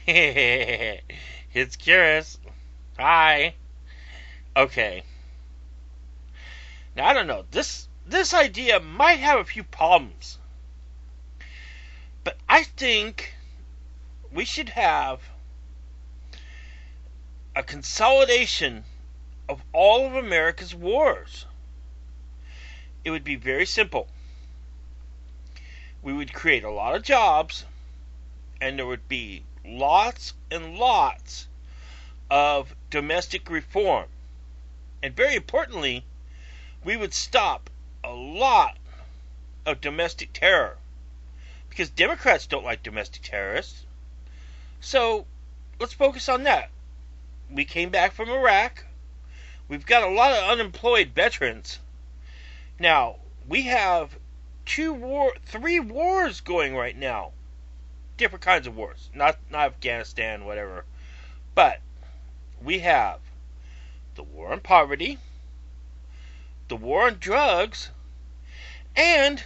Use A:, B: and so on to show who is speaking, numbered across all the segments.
A: It's curious. Hi. Okay. Now I don't know. This idea might have a few problems, but I think we should have a consolidation of all of America's wars. It would be very simple. We would create a lot of jobs, and there would be lots and lots of domestic reform. And very importantly, we would stop a lot of domestic terror. Because Democrats don't like domestic terrorists. So let's focus on that. We came back from Iraq. We've got a lot of unemployed veterans. Now, we have three wars going right now. Different kinds of wars. Not Afghanistan, whatever. But we have the war on poverty, the war on drugs, and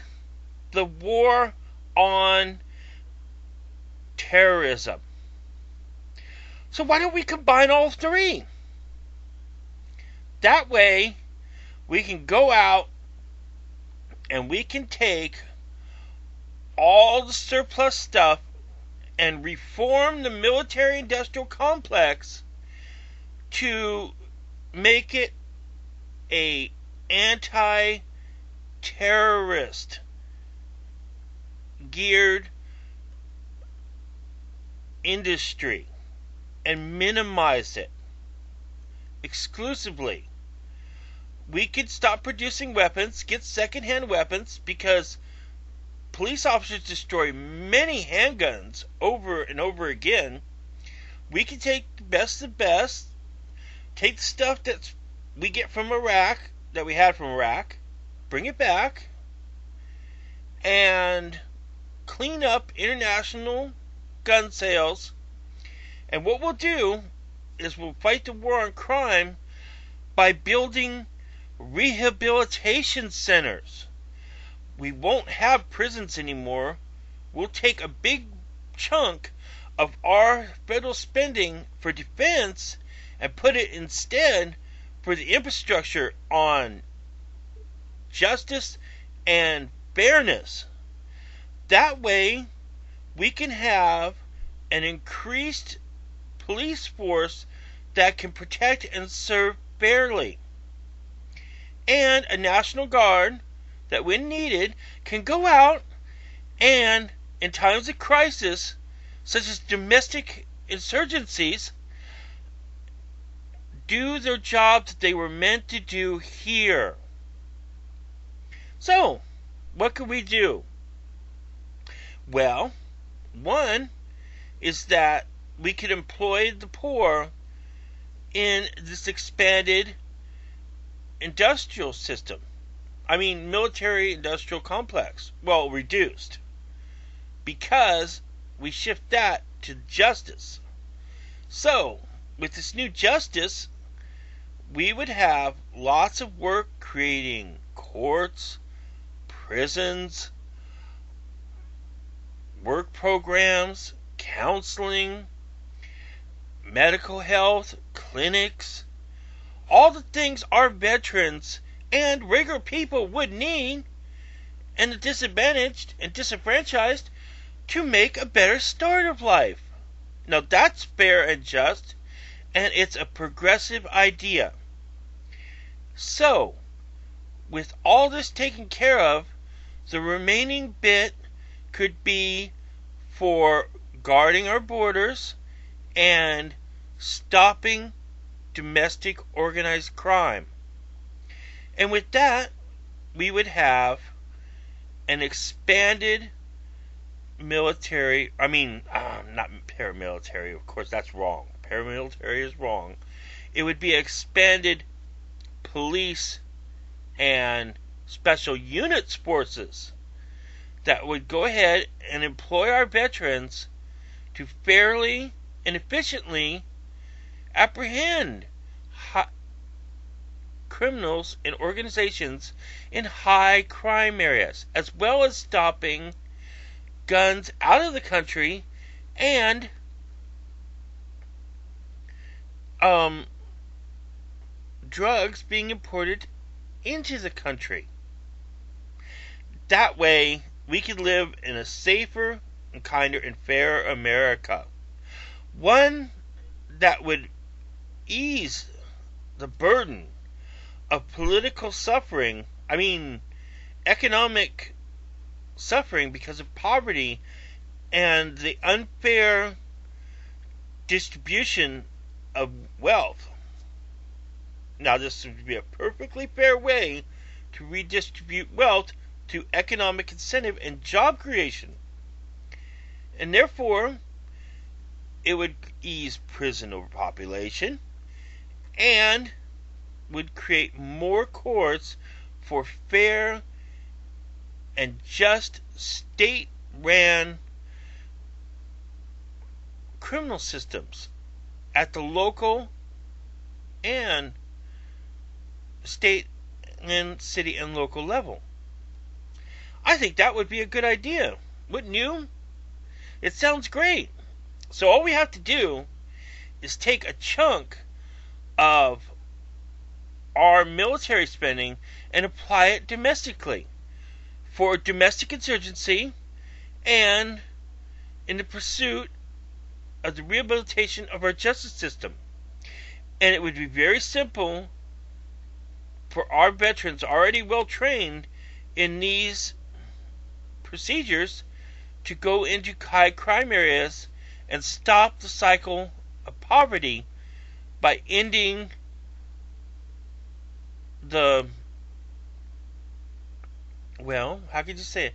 A: the war on terrorism. So why don't we combine all three? That way, we can go out and we can take all the surplus stuff and reform the military-industrial complex to make it a anti-terrorist geared industry and minimize it exclusively. We could stop producing weapons, get secondhand weapons, because police officers destroy many handguns over and over again. We can take the best of the best, take the stuff that we get from Iraq, that we had from Iraq, bring it back, and clean up international gun sales. And what we'll do is we'll fight the war on crime by building rehabilitation centers. We won't have prisons anymore. We'll take a big chunk of our federal spending for defense and put it instead for the infrastructure on justice and fairness. That way, we can have an increased police force that can protect and serve fairly. And a National Guard that, when needed, can go out and, in times of crisis, such as domestic insurgencies, do their jobs that they were meant to do here. So, what could we do? Well, one is that we could employ the poor in this expanded industrial system. Military industrial complex. Well, reduced. Because we shift that to justice. So, with this new justice, we would have lots of work creating courts, prisons, work programs, counseling, medical health, clinics, all the things our veterans and regular people would need, and the disadvantaged and disenfranchised, to make a better start of life. Now that's fair and just, and it's a progressive idea. So, with all this taken care of, the remaining bit could be for guarding our borders and stopping domestic organized crime. And with that, we would have an expanded military, not paramilitary, of course that's wrong. Paramilitary is wrong. It would be expanded police and special units forces that would go ahead and employ our veterans to fairly and efficiently apprehend criminals and organizations in high crime areas, as well as stopping guns out of the country and um, drugs being imported into the country. That way, we could live in a safer and kinder and fairer America. One that would ease the burden of political suffering, economic suffering because of poverty and the unfair distribution of wealth. Now, this would be a perfectly fair way to redistribute wealth to economic incentive and job creation. And therefore, it would ease prison overpopulation and would create more courts for fair and just state-ran criminal systems at the local and state and city and local level. I think that would be a good idea, wouldn't you? It sounds great. So all we have to do is take a chunk of our military spending and apply it domestically for domestic insurgency and in the pursuit of the rehabilitation of our justice system. And it would be very simple for our veterans already well trained in these procedures to go into high crime areas and stop the cycle of poverty by ending the, well, how could you say it?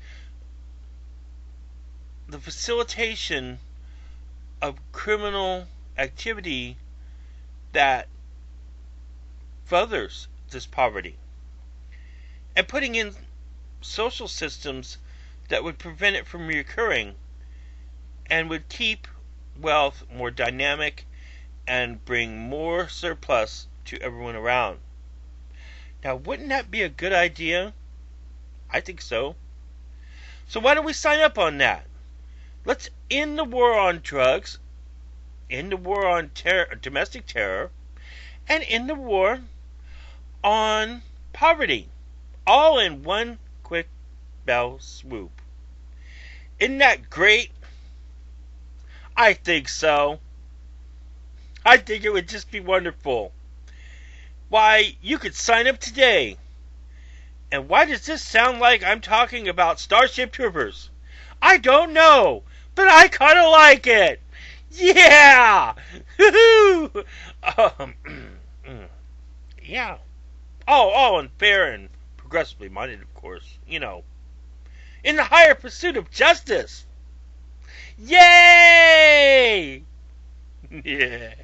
A: The facilitation of criminal activity that furthers this poverty, and putting in social systems that would prevent it from reoccurring and would keep wealth more dynamic and bring more surplus to everyone around. Now, wouldn't that be a good idea? I think so. So why don't we sign up on that? Let's end the war on drugs, end the war on domestic terror, and end the war on poverty, all in one quick bell swoop. Isn't that great? I think so. I think it would just be wonderful. Why, you could sign up today. And why does this sound like I'm talking about Starship Troopers? I don't know, but I kind of like it. Yeah! Yeah. Oh, and fair and progressively minded, of course. You know. In the higher pursuit of justice. Yay! Yeah.